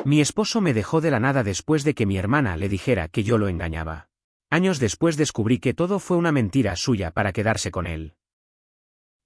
Mi esposo me dejó de la nada después de que mi hermana le dijera que yo lo engañaba. Años después descubrí que todo fue una mentira suya para quedarse con él.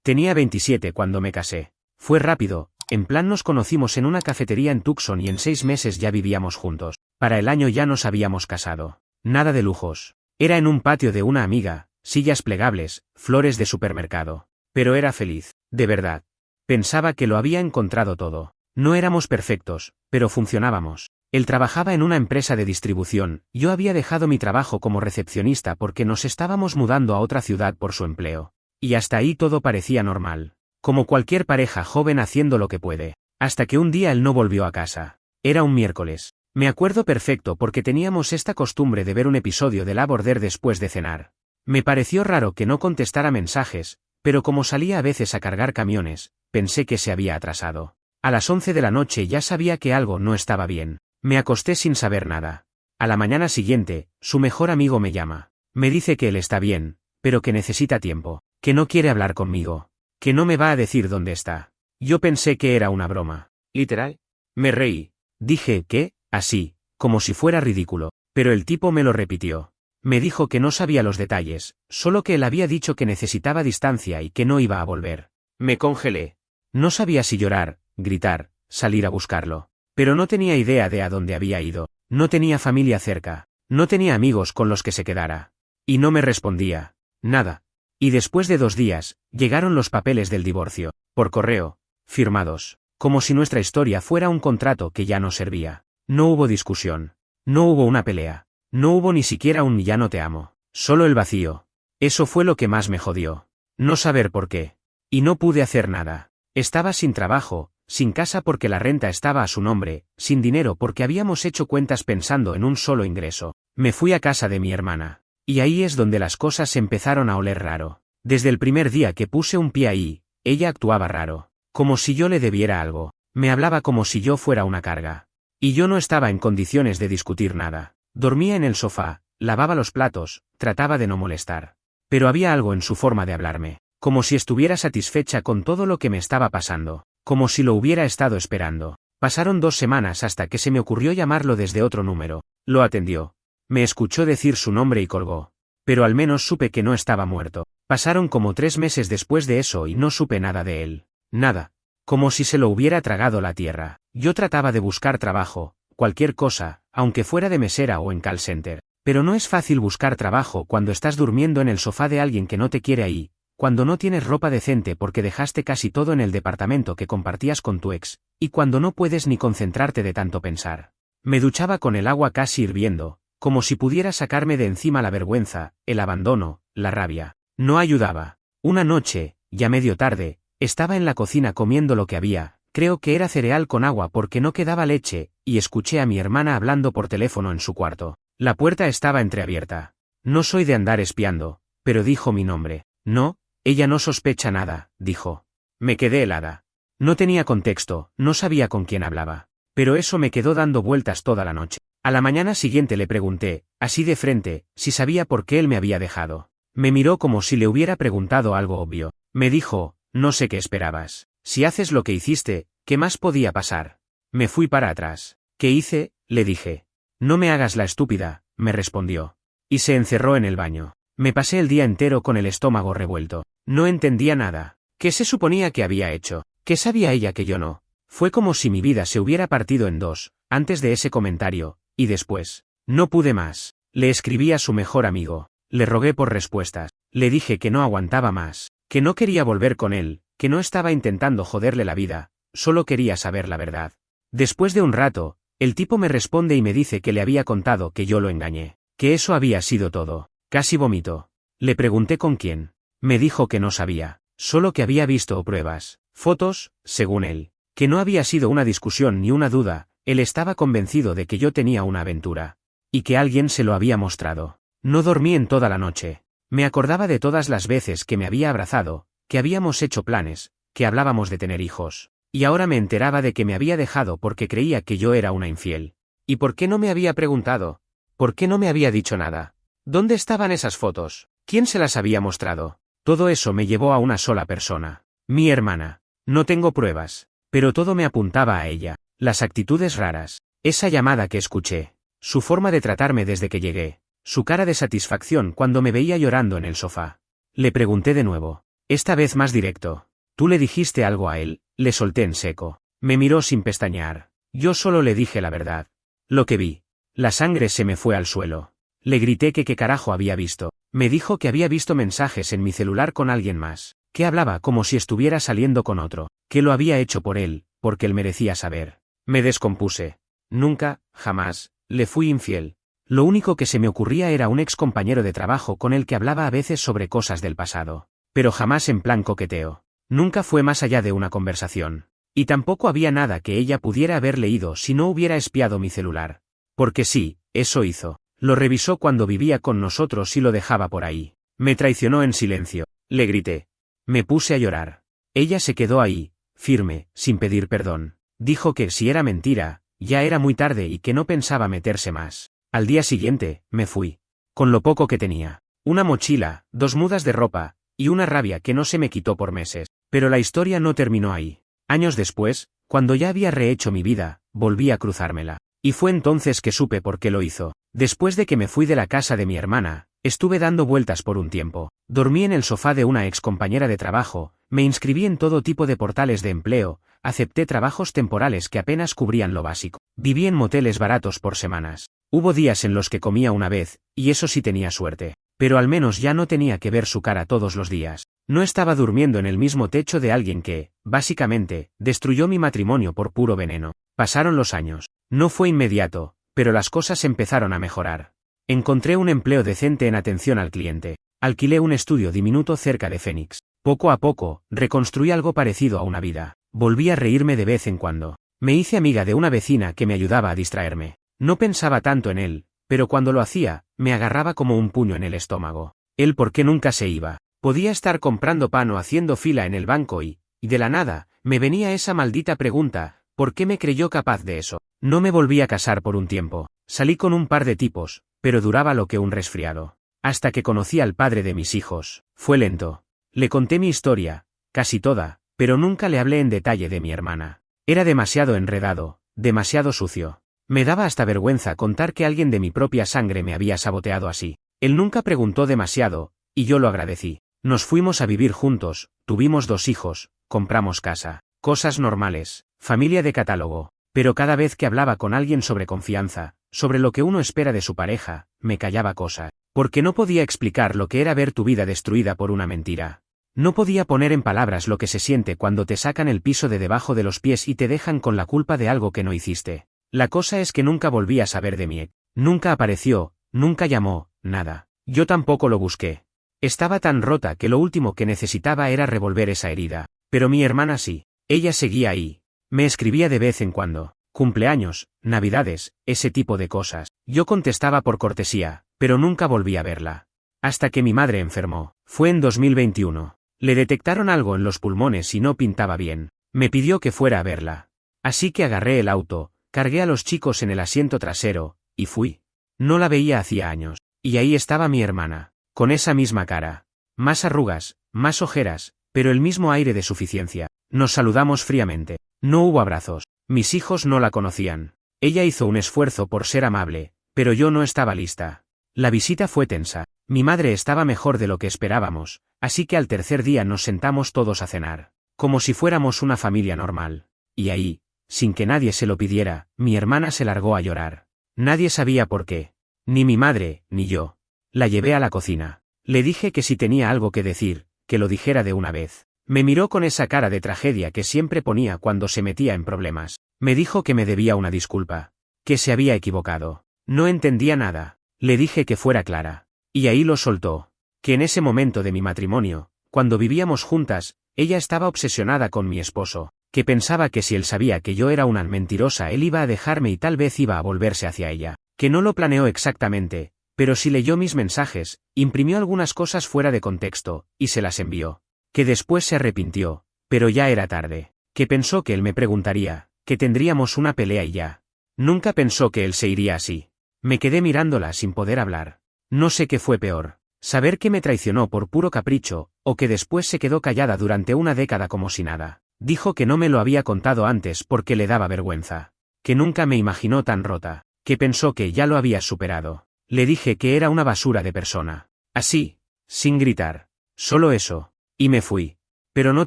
Tenía 27 cuando me casé. Fue rápido, en plan nos conocimos en una cafetería en Tucson y en 6 meses ya vivíamos juntos. Para el año ya nos habíamos casado. Nada de lujos. Era en un patio de una amiga, sillas plegables, flores de supermercado. Pero era feliz, de verdad. Pensaba que lo había encontrado todo. No éramos perfectos, pero funcionábamos. Él trabajaba en una empresa de distribución, yo había dejado mi trabajo como recepcionista porque nos estábamos mudando a otra ciudad por su empleo. Y hasta ahí todo parecía normal. Como cualquier pareja joven haciendo lo que puede. Hasta que un día él no volvió a casa. Era un miércoles. Me acuerdo perfecto porque teníamos esta costumbre de ver un episodio de Law & Order después de cenar. Me pareció raro que no contestara mensajes, pero como salía a veces a cargar camiones, pensé que se había atrasado. A las 11 de la noche ya sabía que algo no estaba bien. Me acosté sin saber nada. A la mañana siguiente, su mejor amigo me llama. Me dice que él está bien, pero que necesita tiempo, que no quiere hablar conmigo, que no me va a decir dónde está. Yo pensé que era una broma. ¿Literal? Me reí. Dije, ¿qué? Así, como si fuera ridículo, pero el tipo me lo repitió. Me dijo que no sabía los detalles, solo que él había dicho que necesitaba distancia y que no iba a volver. Me congelé. No sabía si llorar, gritar, salir a buscarlo. Pero no tenía idea de a dónde había ido, no tenía familia cerca, no tenía amigos con los que se quedara. Y no me respondía. Nada. Y después de 2 días, llegaron los papeles del divorcio, por correo, firmados, como si nuestra historia fuera un contrato que ya no servía. No hubo discusión. No hubo una pelea. No hubo ni siquiera un ya no te amo. Solo el vacío. Eso fue lo que más me jodió. No saber por qué. Y no pude hacer nada. Estaba sin trabajo, sin casa porque la renta estaba a su nombre, sin dinero porque habíamos hecho cuentas pensando en un solo ingreso. Me fui a casa de mi hermana. Y ahí es donde las cosas empezaron a oler raro. Desde el primer día que puse un pie ahí, ella actuaba raro. Como si yo le debiera algo. Me hablaba como si yo fuera una carga. Y yo no estaba en condiciones de discutir nada. Dormía en el sofá, lavaba los platos, trataba de no molestar. Pero había algo en su forma de hablarme, como si estuviera satisfecha con todo lo que me estaba pasando, como si lo hubiera estado esperando. Pasaron 2 semanas hasta que se me ocurrió llamarlo desde otro número. Lo atendió. Me escuchó decir su nombre y colgó. Pero al menos supe que no estaba muerto. Pasaron como 3 meses después de eso y no supe nada de él. Nada. Como si se lo hubiera tragado la tierra. Yo trataba de buscar trabajo, cualquier cosa, aunque fuera de mesera o en call center. Pero no es fácil buscar trabajo cuando estás durmiendo en el sofá de alguien que no te quiere ahí, cuando no tienes ropa decente porque dejaste casi todo en el departamento que compartías con tu ex, y cuando no puedes ni concentrarte de tanto pensar. Me duchaba con el agua casi hirviendo, como si pudiera sacarme de encima la vergüenza, el abandono, la rabia. No ayudaba. Una noche, ya medio tarde, estaba en la cocina comiendo lo que había, creo que era cereal con agua porque no quedaba leche, y escuché a mi hermana hablando por teléfono en su cuarto. La puerta estaba entreabierta. No soy de andar espiando, pero dijo mi nombre. No, ella no sospecha nada, dijo. Me quedé helada. No tenía contexto, no sabía con quién hablaba. Pero eso me quedó dando vueltas toda la noche. A la mañana siguiente le pregunté, así de frente, si sabía por qué él me había dejado. Me miró como si le hubiera preguntado algo obvio. Me dijo, no sé qué esperabas. Si haces lo que hiciste, ¿qué más podía pasar? Me fui para atrás. ¿Qué hice? Le dije. No me hagas la estúpida, me respondió. Y se encerró en el baño. Me pasé el día entero con el estómago revuelto. No entendía nada. ¿Qué se suponía que había hecho? ¿Qué sabía ella que yo no? Fue como si mi vida se hubiera partido en 2, antes de ese comentario, y después. No pude más. Le escribí a su mejor amigo. Le rogué por respuestas. Le dije que no aguantaba más, que no quería volver con él, que no estaba intentando joderle la vida, solo quería saber la verdad. Después de un rato, el tipo me responde y me dice que le había contado que yo lo engañé, que eso había sido todo. Casi vomito. Le pregunté con quién. Me dijo que no sabía, solo que había visto pruebas, fotos, según él. Que no había sido una discusión ni una duda, él estaba convencido de que yo tenía una aventura. Y que alguien se lo había mostrado. No dormí en toda la noche. Me acordaba de todas las veces que me había abrazado, que habíamos hecho planes, que hablábamos de tener hijos. Y ahora me enteraba de que me había dejado porque creía que yo era una infiel. ¿Y por qué no me había preguntado? ¿Por qué no me había dicho nada? ¿Dónde estaban esas fotos? ¿Quién se las había mostrado? Todo eso me llevó a una sola persona. Mi hermana. No tengo pruebas. Pero todo me apuntaba a ella. Las actitudes raras. Esa llamada que escuché. Su forma de tratarme desde que llegué. Su cara de satisfacción cuando me veía llorando en el sofá. Le pregunté de nuevo. Esta vez más directo. ¿Tú le dijiste algo a él? Le solté en seco. Me miró sin pestañear. Yo solo le dije la verdad. Lo que vi. La sangre se me fue al suelo. Le grité que qué carajo había visto. Me dijo que había visto mensajes en mi celular con alguien más. Que hablaba como si estuviera saliendo con otro. Que lo había hecho por él, porque él merecía saber. Me descompuse. Nunca, jamás, le fui infiel. Lo único que se me ocurría era un ex compañero de trabajo con el que hablaba a veces sobre cosas del pasado. Pero jamás en plan coqueteo. Nunca fue más allá de una conversación. Y tampoco había nada que ella pudiera haber leído si no hubiera espiado mi celular. Porque sí, eso hizo. Lo revisó cuando vivía con nosotros y lo dejaba por ahí. Me traicionó en silencio. Le grité. Me puse a llorar. Ella se quedó ahí, firme, sin pedir perdón. Dijo que si era mentira, ya era muy tarde y que no pensaba meterse más. Al día siguiente, me fui. Con lo poco que tenía. Una mochila, 2 mudas de ropa, y una rabia que no se me quitó por meses. Pero la historia no terminó ahí. Años después, cuando ya había rehecho mi vida, volví a cruzármela. Y fue entonces que supe por qué lo hizo. Después de que me fui de la casa de mi hermana, estuve dando vueltas por un tiempo. Dormí en el sofá de una ex compañera de trabajo, me inscribí en todo tipo de portales de empleo, acepté trabajos temporales que apenas cubrían lo básico. Viví en moteles baratos por semanas. Hubo días en los que comía una vez, y eso sí tenía suerte. Pero al menos ya no tenía que ver su cara todos los días. No estaba durmiendo en el mismo techo de alguien que, básicamente, destruyó mi matrimonio por puro veneno. Pasaron los años. No fue inmediato, pero las cosas empezaron a mejorar. Encontré un empleo decente en atención al cliente. Alquilé un estudio diminuto cerca de Phoenix. Poco a poco, reconstruí algo parecido a una vida. Volví a reírme de vez en cuando. Me hice amiga de una vecina que me ayudaba a distraerme. No pensaba tanto en él, pero cuando lo hacía, me agarraba como un puño en el estómago. Él ¿por qué nunca se iba? Podía estar comprando pan o haciendo fila en el banco y, de la nada, me venía esa maldita pregunta, ¿por qué me creyó capaz de eso? No me volví a casar por un tiempo. Salí con un par de tipos, pero duraba lo que un resfriado. Hasta que conocí al padre de mis hijos. Fue lento. Le conté mi historia, casi toda, pero nunca le hablé en detalle de mi hermana. Era demasiado enredado, demasiado sucio. Me daba hasta vergüenza contar que alguien de mi propia sangre me había saboteado así. Él nunca preguntó demasiado, y yo lo agradecí. Nos fuimos a vivir juntos, tuvimos 2 hijos, compramos casa. Cosas normales, familia de catálogo. Pero cada vez que hablaba con alguien sobre confianza, sobre lo que uno espera de su pareja, me callaba cosas. Porque no podía explicar lo que era ver tu vida destruida por una mentira. No podía poner en palabras lo que se siente cuando te sacan el piso de debajo de los pies y te dejan con la culpa de algo que no hiciste. La cosa es que nunca volví a saber de mi ex. Nunca apareció, nunca llamó, nada. Yo tampoco lo busqué. Estaba tan rota que lo último que necesitaba era revolver esa herida. Pero mi hermana sí. Ella seguía ahí. Me escribía de vez en cuando. Cumpleaños, navidades, ese tipo de cosas. Yo contestaba por cortesía, pero nunca volví a verla. Hasta que mi madre enfermó. Fue en 2021. Le detectaron algo en los pulmones y no pintaba bien. Me pidió que fuera a verla. Así que agarré el auto, cargué a los chicos en el asiento trasero, y fui. No la veía hacía años. Y ahí estaba mi hermana. Con esa misma cara. Más arrugas, más ojeras, pero el mismo aire de suficiencia. Nos saludamos fríamente. No hubo abrazos. Mis hijos no la conocían. Ella hizo un esfuerzo por ser amable, pero yo no estaba lista. La visita fue tensa. Mi madre estaba mejor de lo que esperábamos, así que al tercer día nos sentamos todos a cenar. Como si fuéramos una familia normal. Y ahí, sin que nadie se lo pidiera, mi hermana se largó a llorar. Nadie sabía por qué. Ni mi madre, ni yo. La llevé a la cocina. Le dije que si tenía algo que decir, que lo dijera de una vez. Me miró con esa cara de tragedia que siempre ponía cuando se metía en problemas. Me dijo que me debía una disculpa. Que se había equivocado. No entendía nada. Le dije que fuera clara. Y ahí lo soltó. Que en ese momento de mi matrimonio, cuando vivíamos juntas, ella estaba obsesionada con mi esposo. Que pensaba que si él sabía que yo era una mentirosa él iba a dejarme y tal vez iba a volverse hacia ella. Que no lo planeó exactamente, pero sí leyó mis mensajes, imprimió algunas cosas fuera de contexto, y se las envió. Que después se arrepintió, pero ya era tarde. Que pensó que él me preguntaría, que tendríamos una pelea y ya. Nunca pensó que él se iría así. Me quedé mirándola sin poder hablar. No sé qué fue peor, saber que me traicionó por puro capricho, o que después se quedó callada durante una década como si nada. Dijo que no me lo había contado antes porque le daba vergüenza. que nunca me imaginó tan rota, que pensó que ya lo había superado. Le dije que era una basura de persona. Así, sin gritar. Solo eso. Y me fui. Pero no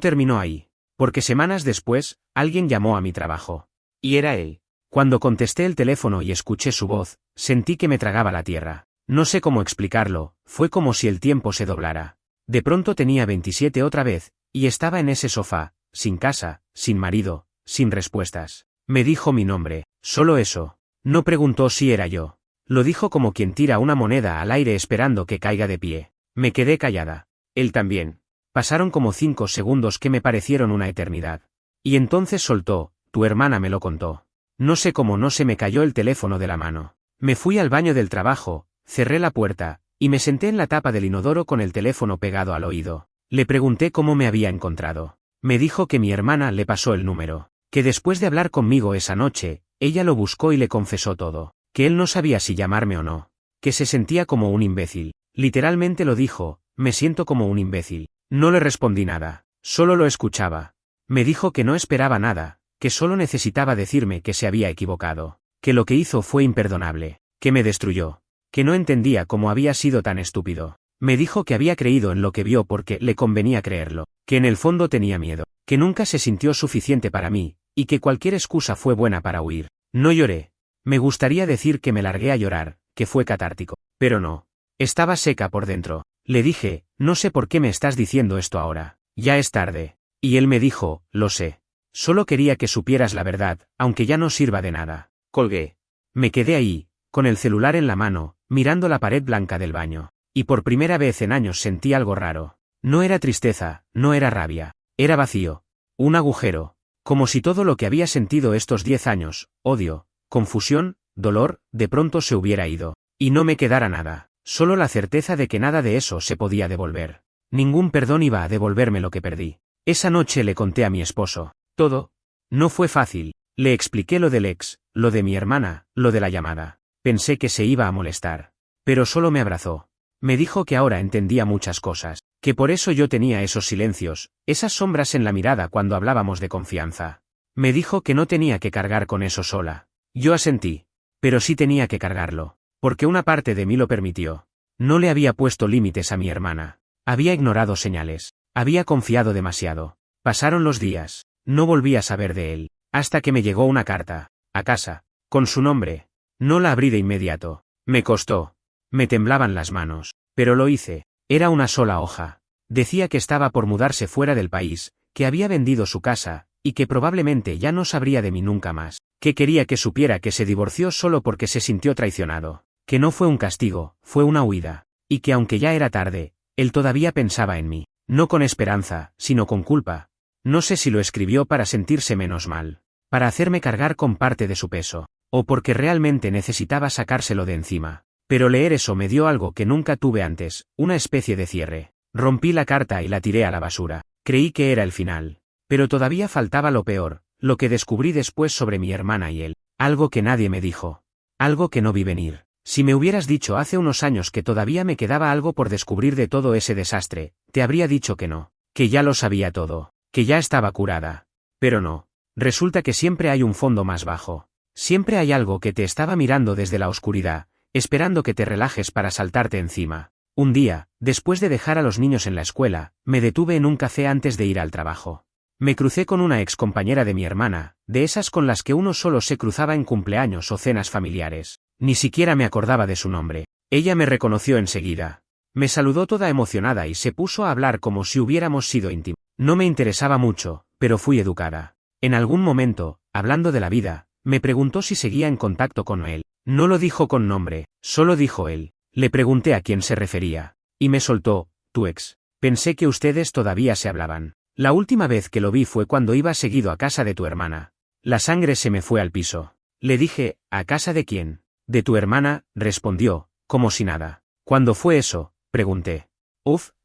terminó ahí. Porque semanas después, alguien llamó a mi trabajo. Y era él. Cuando contesté el teléfono y escuché su voz, sentí que me tragaba la tierra. No sé cómo explicarlo, fue como si el tiempo se doblara. De pronto tenía 27 otra vez, y estaba en ese sofá, sin casa, sin marido, sin respuestas. Me dijo mi nombre, solo eso. No preguntó si era yo. Lo dijo como quien tira una moneda al aire esperando que caiga de pie. Me quedé callada. Él también. Pasaron como 5 segundos que me parecieron una eternidad. Y entonces soltó, tu hermana me lo contó. No sé cómo no se me cayó el teléfono de la mano. Me fui al baño del trabajo, cerré la puerta, y me senté en la tapa del inodoro con el teléfono pegado al oído. Le pregunté cómo me había encontrado. Me dijo que mi hermana le pasó el número, que después de hablar conmigo esa noche, ella lo buscó y le confesó todo, que él no sabía si llamarme o no, que se sentía como un imbécil. Literalmente lo dijo, me siento como un imbécil. No le respondí nada, solo lo escuchaba. Me dijo que no esperaba nada, que solo necesitaba decirme que se había equivocado, que lo que hizo fue imperdonable, que me destruyó, que no entendía cómo había sido tan estúpido. Me dijo que había creído en lo que vio porque le convenía creerlo, que en el fondo tenía miedo, que nunca se sintió suficiente para mí, y que cualquier excusa fue buena para huir. No lloré. Me gustaría decir que me largué a llorar, que fue catártico, pero no. Estaba seca por dentro. Le dije, no sé por qué me estás diciendo esto ahora, ya es tarde. Y él me dijo, lo sé. Solo quería que supieras la verdad, aunque ya no sirva de nada. Colgué. Me quedé ahí, con el celular en la mano, mirando la pared blanca del baño. Y por primera vez en años sentí algo raro. No era tristeza, no era rabia. Era vacío. Un agujero. Como si todo lo que había sentido estos 10 años, odio, confusión, dolor, de pronto se hubiera ido. Y no me quedara nada. Solo la certeza de que nada de eso se podía devolver. Ningún perdón iba a devolverme lo que perdí. Esa noche le conté a mi esposo. Todo. No fue fácil. Le expliqué lo del ex, lo de mi hermana, lo de la llamada. Pensé que se iba a molestar. Pero solo me abrazó. Me dijo que ahora entendía muchas cosas, que por eso yo tenía esos silencios, esas sombras en la mirada cuando hablábamos de confianza. Me dijo que no tenía que cargar con eso sola. Yo asentí. Pero sí tenía que cargarlo. Porque una parte de mí lo permitió. No le había puesto límites a mi hermana. Había ignorado señales. Había confiado demasiado. Pasaron los días. No volví a saber de él. Hasta que me llegó una carta. A casa. Con su nombre. No la abrí de inmediato. Me costó. Me temblaban las manos. Pero lo hice. Era una sola hoja. Decía que estaba por mudarse fuera del país, que había vendido su casa, y que probablemente ya no sabría de mí nunca más. Que quería que supiera que se divorció solo porque se sintió traicionado. Que no fue un castigo, fue una huida. Y que aunque ya era tarde, él todavía pensaba en mí. No con esperanza, sino con culpa. No sé si lo escribió para sentirse menos mal. Para hacerme cargar con parte de su peso. O porque realmente necesitaba sacárselo de encima. Pero leer eso me dio algo que nunca tuve antes, una especie de cierre. Rompí la carta y la tiré a la basura. Creí que era el final. Pero todavía faltaba lo peor, lo que descubrí después sobre mi hermana y él. Algo que nadie me dijo. Algo que no vi venir. Si me hubieras dicho hace unos años que todavía me quedaba algo por descubrir de todo ese desastre, te habría dicho que no, que ya lo sabía todo, que ya estaba curada. Pero no. Resulta que siempre hay un fondo más bajo. Siempre hay algo que te estaba mirando desde la oscuridad, esperando que te relajes para saltarte encima. Un día, después de dejar a los niños en la escuela, me detuve en un café antes de ir al trabajo. Me crucé con una ex compañera de mi hermana, de esas con las que uno solo se cruzaba en cumpleaños o cenas familiares. Ni siquiera me acordaba de su nombre. Ella me reconoció enseguida. Me saludó toda emocionada y se puso a hablar como si hubiéramos sido íntimos. No me interesaba mucho, pero fui educada. En algún momento, hablando de la vida, me preguntó si seguía en contacto con él. No lo dijo con nombre, solo dijo él. Le pregunté a quién se refería. Y me soltó, tu ex. Pensé que ustedes todavía se hablaban. La última vez que lo vi fue cuando iba seguido a casa de tu hermana. La sangre se me fue al piso. Le dije, ¿a casa de quién? De tu hermana, respondió, como si nada. ¿Cuándo fue eso? Pregunté.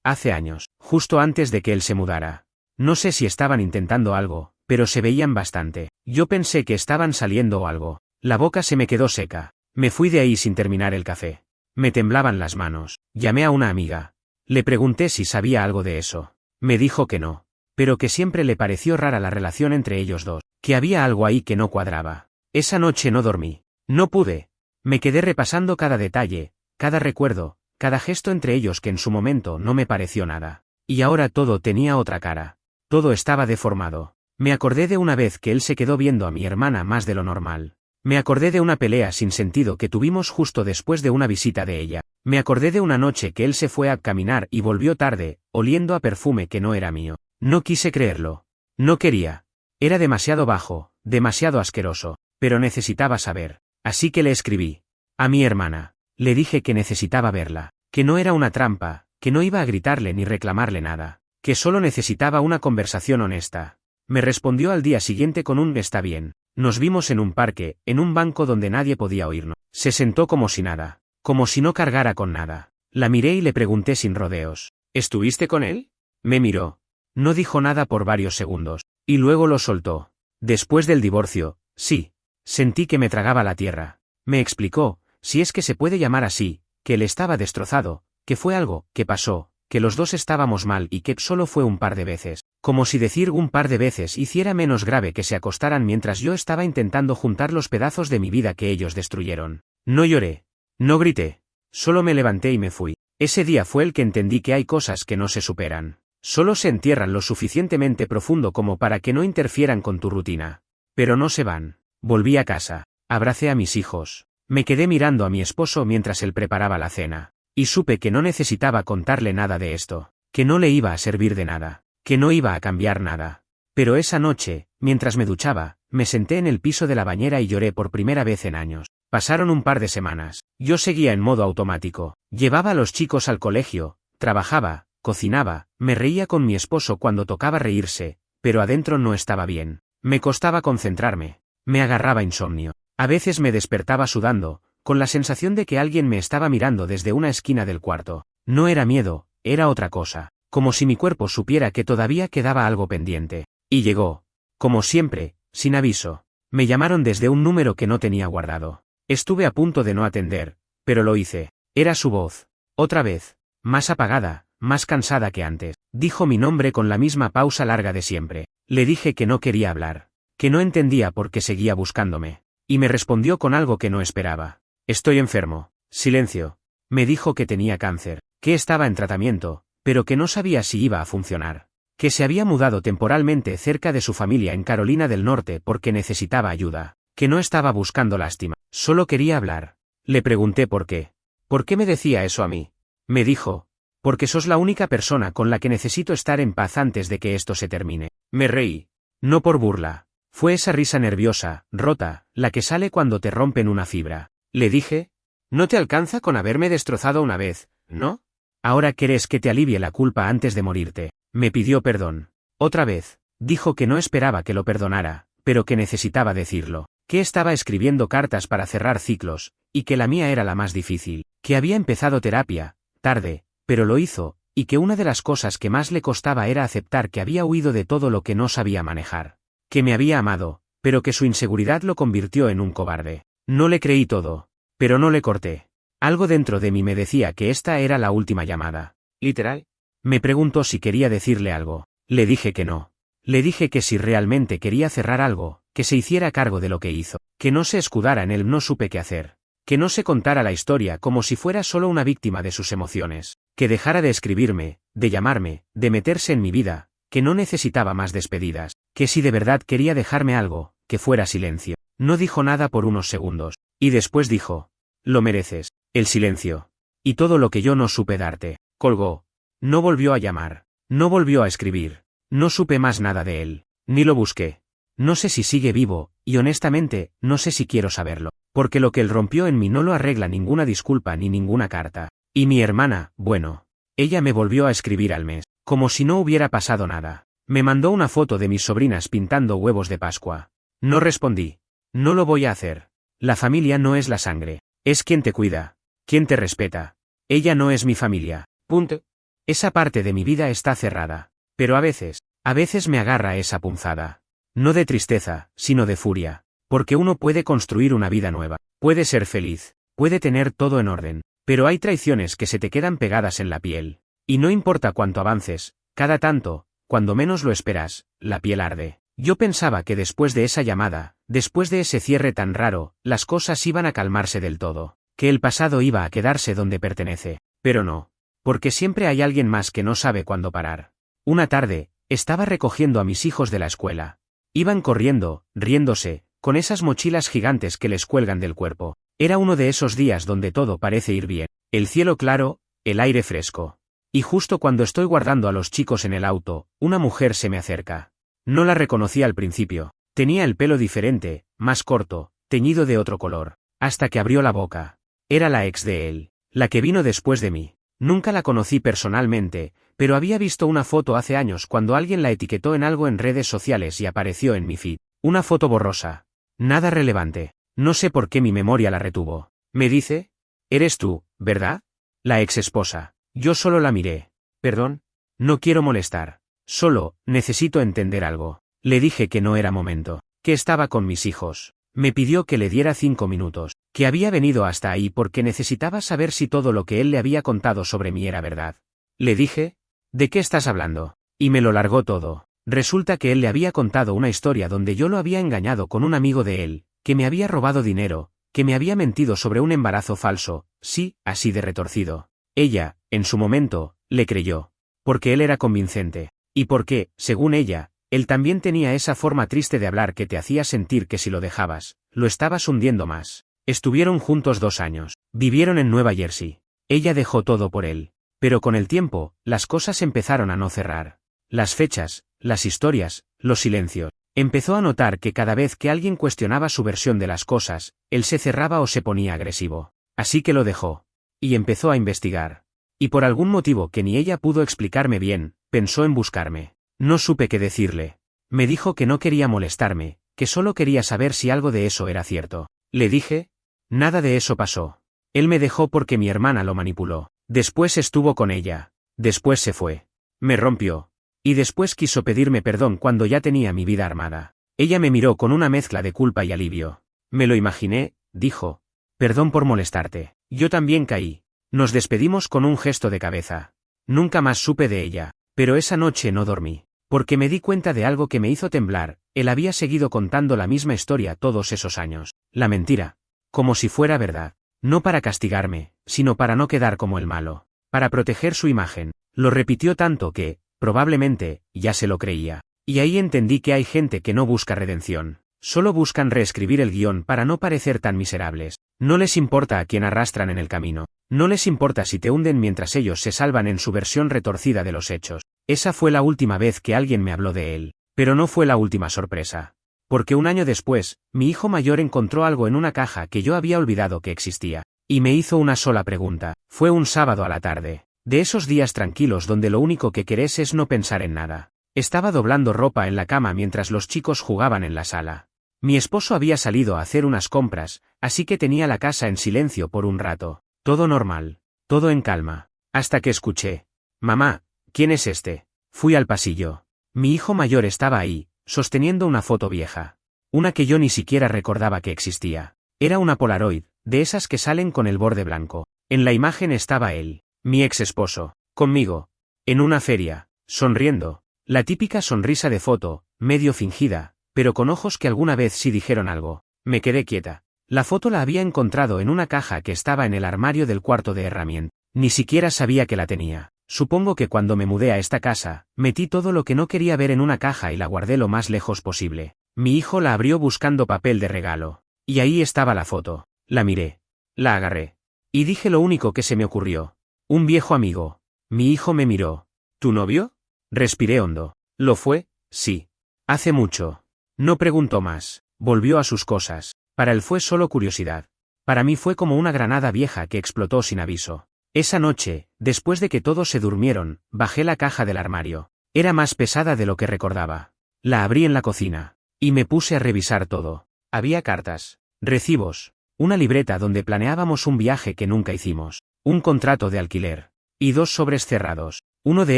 Hace años, justo antes de que él se mudara. No sé si estaban intentando algo, pero se veían bastante. Yo pensé que estaban saliendo o algo. La boca se me quedó seca. Me fui de ahí sin terminar el café. Me temblaban las manos. Llamé a una amiga. Le pregunté si sabía algo de eso. Me dijo que no. Pero que siempre le pareció rara la relación entre ellos dos. Que había algo ahí que no cuadraba. Esa noche no dormí. No pude. Me quedé repasando cada detalle, cada recuerdo, cada gesto entre ellos que en su momento no me pareció nada. Y ahora todo tenía otra cara. Todo estaba deformado. Me acordé de una vez que él se quedó viendo a mi hermana más de lo normal. Me acordé de una pelea sin sentido que tuvimos justo después de una visita de ella. Me acordé de una noche que él se fue a caminar y volvió tarde, oliendo a perfume que no era mío. No quise creerlo. No quería. Era demasiado bajo, demasiado asqueroso, pero necesitaba saber. Así que le escribí. A mi hermana. Le dije que necesitaba verla, que no era una trampa, que no iba a gritarle ni reclamarle nada, que solo necesitaba una conversación honesta. Me respondió al día siguiente con un «está bien». Nos vimos en un parque, en un banco donde nadie podía oírnos. Se sentó como si nada, como si no cargara con nada. La miré y le pregunté sin rodeos. ¿Estuviste con él? Me miró. No dijo nada por varios segundos, y luego lo soltó. Después del divorcio, sí. Sentí que me tragaba la tierra. Me explicó, si es que se puede llamar así, que él estaba destrozado, que fue algo que pasó, que los dos estábamos mal y que solo fue un par de veces. Como si decir un par de veces hiciera menos grave que se acostaran mientras yo estaba intentando juntar los pedazos de mi vida que ellos destruyeron. No lloré. No grité. Solo me levanté y me fui. Ese día fue el que entendí que hay cosas que no se superan. Solo se entierran lo suficientemente profundo como para que no interfieran con tu rutina. Pero no se van. Volví a casa. Abracé a mis hijos. Me quedé mirando a mi esposo mientras él preparaba la cena. Y supe que no necesitaba contarle nada de esto. Que no le iba a servir de nada. Que no iba a cambiar nada. Pero esa noche, mientras me duchaba, me senté en el piso de la bañera y lloré por primera vez en años. Pasaron un par de semanas. Yo seguía en modo automático. Llevaba a los chicos al colegio, trabajaba, cocinaba, me reía con mi esposo cuando tocaba reírse, pero adentro no estaba bien. Me costaba concentrarme. Me agarraba insomnio. A veces me despertaba sudando, con la sensación de que alguien me estaba mirando desde una esquina del cuarto. No era miedo, era otra cosa. Como si mi cuerpo supiera que todavía quedaba algo pendiente. Y llegó. Como siempre, sin aviso. Me llamaron desde un número que no tenía guardado. Estuve a punto de no atender, pero lo hice. Era su voz. Otra vez. Más apagada, más cansada que antes. Dijo mi nombre con la misma pausa larga de siempre. Le dije que no quería hablar. Que no entendía por qué seguía buscándome. Y me respondió con algo que no esperaba. Estoy enfermo. Silencio. Me dijo que tenía cáncer. Que estaba en tratamiento, pero que no sabía si iba a funcionar. Que se había mudado temporalmente cerca de su familia en Carolina del Norte porque necesitaba ayuda. Que no estaba buscando lástima. Solo quería hablar. Le pregunté por qué. ¿Por qué me decía eso a mí? Me dijo. Porque sos la única persona con la que necesito estar en paz antes de que esto se termine. Me reí. No por burla. Fue esa risa nerviosa, rota, la que sale cuando te rompen una fibra. Le dije. No te alcanza con haberme destrozado una vez, ¿no? Ahora querés que te alivie la culpa antes de morirte. Me pidió perdón. Otra vez. Dijo que no esperaba que lo perdonara, pero que necesitaba decirlo. Que estaba escribiendo cartas para cerrar ciclos, y que la mía era la más difícil. Que había empezado terapia, tarde, pero lo hizo, y que una de las cosas que más le costaba era aceptar que había huido de todo lo que no sabía manejar. Que me había amado, pero que su inseguridad lo convirtió en un cobarde. No le creí todo, pero no le corté. Algo dentro de mí me decía que esta era la última llamada. ¿Literal? Me preguntó si quería decirle algo. Le dije que no. Le dije que si realmente quería cerrar algo, que se hiciera cargo de lo que hizo. Que no se escudara en él, no supe qué hacer. Que no se contara la historia como si fuera solo una víctima de sus emociones. Que dejara de escribirme, de llamarme, de meterse en mi vida. Que no necesitaba más despedidas. Que si de verdad quería dejarme algo, que fuera silencio. No dijo nada por unos segundos. Y después dijo. Lo mereces. El silencio. Y todo lo que yo no supe darte. Colgó. No volvió a llamar. No volvió a escribir. No supe más nada de él. Ni lo busqué. No sé si sigue vivo, y honestamente, no sé si quiero saberlo. Porque lo que él rompió en mí no lo arregla ninguna disculpa ni ninguna carta. Y mi hermana, bueno. Ella me volvió a escribir al mes. Como si no hubiera pasado nada. Me mandó una foto de mis sobrinas pintando huevos de Pascua. No respondí. No lo voy a hacer. La familia no es la sangre. Es quien te cuida. Quien te respeta. Ella no es mi familia. Punto. Esa parte de mi vida está cerrada. Pero a veces me agarra esa punzada. No de tristeza, sino de furia. Porque uno puede construir una vida nueva. Puede ser feliz. Puede tener todo en orden. Pero hay traiciones que se te quedan pegadas en la piel. Y no importa cuánto avances, cada tanto, cuando menos lo esperas, la piel arde. Yo pensaba que después de esa llamada, después de ese cierre tan raro, las cosas iban a calmarse del todo, que el pasado iba a quedarse donde pertenece. Pero no. Porque siempre hay alguien más que no sabe cuándo parar. Una tarde, estaba recogiendo a mis hijos de la escuela. Iban corriendo, riéndose, con esas mochilas gigantes que les cuelgan del cuerpo. Era uno de esos días donde todo parece ir bien. El cielo claro, el aire fresco. Y justo cuando estoy guardando a los chicos en el auto, una mujer se me acerca. No la reconocí al principio. Tenía el pelo diferente, más corto, teñido de otro color. Hasta que abrió la boca. Era la ex de él, la que vino después de mí. Nunca la conocí personalmente, pero había visto una foto hace años cuando alguien la etiquetó en algo en redes sociales y apareció en mi feed. Una foto borrosa. Nada relevante. No sé por qué mi memoria la retuvo. Me dice: «Eres tú, ¿verdad?» La ex esposa. Yo solo la miré. «Perdón. No quiero molestar. Solo, necesito entender algo». Le dije que no era momento. Que estaba con mis hijos. Me pidió que le diera 5 minutos. Que había venido hasta ahí porque necesitaba saber si todo lo que él le había contado sobre mí era verdad. Le dije: «¿De qué estás hablando?» Y me lo largó todo. Resulta que él le había contado una historia donde yo lo había engañado con un amigo de él, que me había robado dinero, que me había mentido sobre un embarazo falso, sí, así de retorcido. Ella, en su momento, le creyó. Porque él era convincente. Y porque, según ella, él también tenía esa forma triste de hablar que te hacía sentir que si lo dejabas, lo estabas hundiendo más. Estuvieron juntos 2 años. Vivieron en Nueva Jersey. Ella dejó todo por él. Pero con el tiempo, las cosas empezaron a no cerrar. Las fechas, las historias, los silencios. Empezó a notar que cada vez que alguien cuestionaba su versión de las cosas, él se cerraba o se ponía agresivo. Así que lo dejó. Y empezó a investigar. Y por algún motivo que ni ella pudo explicarme bien, pensó en buscarme. No supe qué decirle. Me dijo que no quería molestarme, que solo quería saber si algo de eso era cierto. Le dije: «Nada de eso pasó. Él me dejó porque mi hermana lo manipuló. Después estuvo con ella. Después se fue. Me rompió. Y después quiso pedirme perdón cuando ya tenía mi vida armada». Ella me miró con una mezcla de culpa y alivio. «Me lo imaginé», dijo. «Perdón por molestarte. Yo también caí». Nos despedimos con un gesto de cabeza. Nunca más supe de ella. Pero esa noche no dormí. Porque me di cuenta de algo que me hizo temblar. Él había seguido contando la misma historia todos esos años. La mentira. Como si fuera verdad. No para castigarme, sino para no quedar como el malo. Para proteger su imagen. Lo repitió tanto que, probablemente, ya se lo creía. Y ahí entendí que hay gente que no busca redención. Solo buscan reescribir el guión para no parecer tan miserables. No les importa a quién arrastran en el camino. No les importa si te hunden mientras ellos se salvan en su versión retorcida de los hechos. Esa fue la última vez que alguien me habló de él. Pero no fue la última sorpresa. Porque un año después, mi hijo mayor encontró algo en una caja que yo había olvidado que existía. Y me hizo una sola pregunta. Fue un sábado a la tarde. De esos días tranquilos donde lo único que querés es no pensar en nada. Estaba doblando ropa en la cama mientras los chicos jugaban en la sala. Mi esposo había salido a hacer unas compras, así que tenía la casa en silencio por un rato. Todo normal. Todo en calma. Hasta que escuché: «Mamá, ¿quién es este?» Fui al pasillo. Mi hijo mayor estaba ahí, sosteniendo una foto vieja. Una que yo ni siquiera recordaba que existía. Era una Polaroid, de esas que salen con el borde blanco. En la imagen estaba él, mi ex esposo, conmigo. En una feria, sonriendo. La típica sonrisa de foto, medio fingida, pero con ojos que alguna vez sí dijeron algo. Me quedé quieta. La foto la había encontrado en una caja que estaba en el armario del cuarto de herramientas. Ni siquiera sabía que la tenía. Supongo que cuando me mudé a esta casa, metí todo lo que no quería ver en una caja y la guardé lo más lejos posible. Mi hijo la abrió buscando papel de regalo. Y ahí estaba la foto. La miré. La agarré. Y dije lo único que se me ocurrió. Un viejo amigo. Mi hijo me miró. ¿Tu novio? Respiré hondo. ¿Lo fue? Sí. Hace mucho. No preguntó más. Volvió a sus cosas. Para él fue solo curiosidad. Para mí fue como una granada vieja que explotó sin aviso. Esa noche, después de que todos se durmieron, bajé la caja del armario. Era más pesada de lo que recordaba. La abrí en la cocina. Y me puse a revisar todo. Había cartas, recibos, una libreta donde planeábamos un viaje que nunca hicimos, un contrato de alquiler, y 2 sobres cerrados. Uno de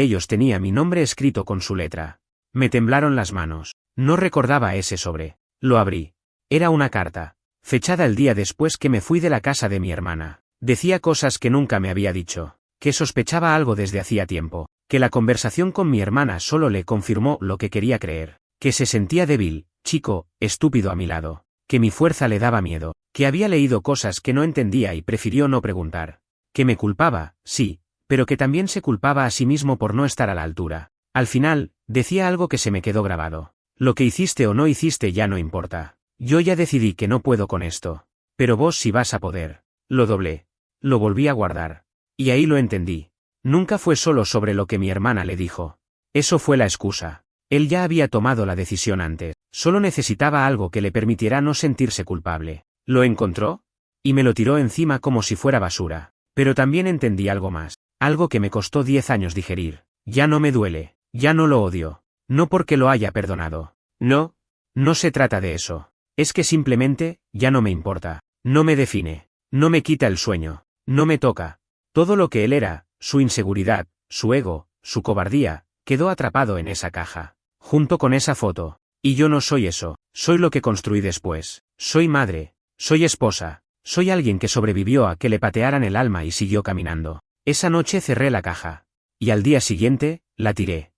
ellos tenía mi nombre escrito con su letra. Me temblaron las manos. No recordaba ese sobre. Lo abrí. Era una carta, fechada el día después que me fui de la casa de mi hermana. Decía cosas que nunca me había dicho, que sospechaba algo desde hacía tiempo, que la conversación con mi hermana solo le confirmó lo que quería creer, Que se sentía débil, chico, estúpido a mi lado. Que mi fuerza le daba miedo. Que había leído cosas que no entendía y prefirió no preguntar. Que me culpaba, sí, pero que también se culpaba a sí mismo por no estar a la altura. Al final, decía algo que se me quedó grabado. Lo que hiciste o no hiciste ya no importa. Yo ya decidí que no puedo con esto. Pero vos sí vas a poder. Lo doblé. Lo volví a guardar. Y ahí lo entendí. Nunca fue solo sobre lo que mi hermana le dijo. Eso fue la excusa. Él ya había tomado la decisión antes. Solo necesitaba algo que le permitiera no sentirse culpable. ¿Lo encontró? Y me lo tiró encima como si fuera basura. Pero también entendí algo más. Algo que me costó 10 años digerir. Ya no me duele. Ya no lo odio. No porque lo haya perdonado. No. No se trata de eso. Es que simplemente, ya no me importa. No me define. No me quita el sueño. No me toca. Todo lo que él era, su inseguridad, su ego, su cobardía, quedó atrapado en esa caja. Junto con esa foto. Y yo no soy eso. Soy lo que construí después. Soy madre. Soy esposa. Soy alguien que sobrevivió a que le patearan el alma y siguió caminando. Esa noche cerré la caja. Y al día siguiente, la tiré.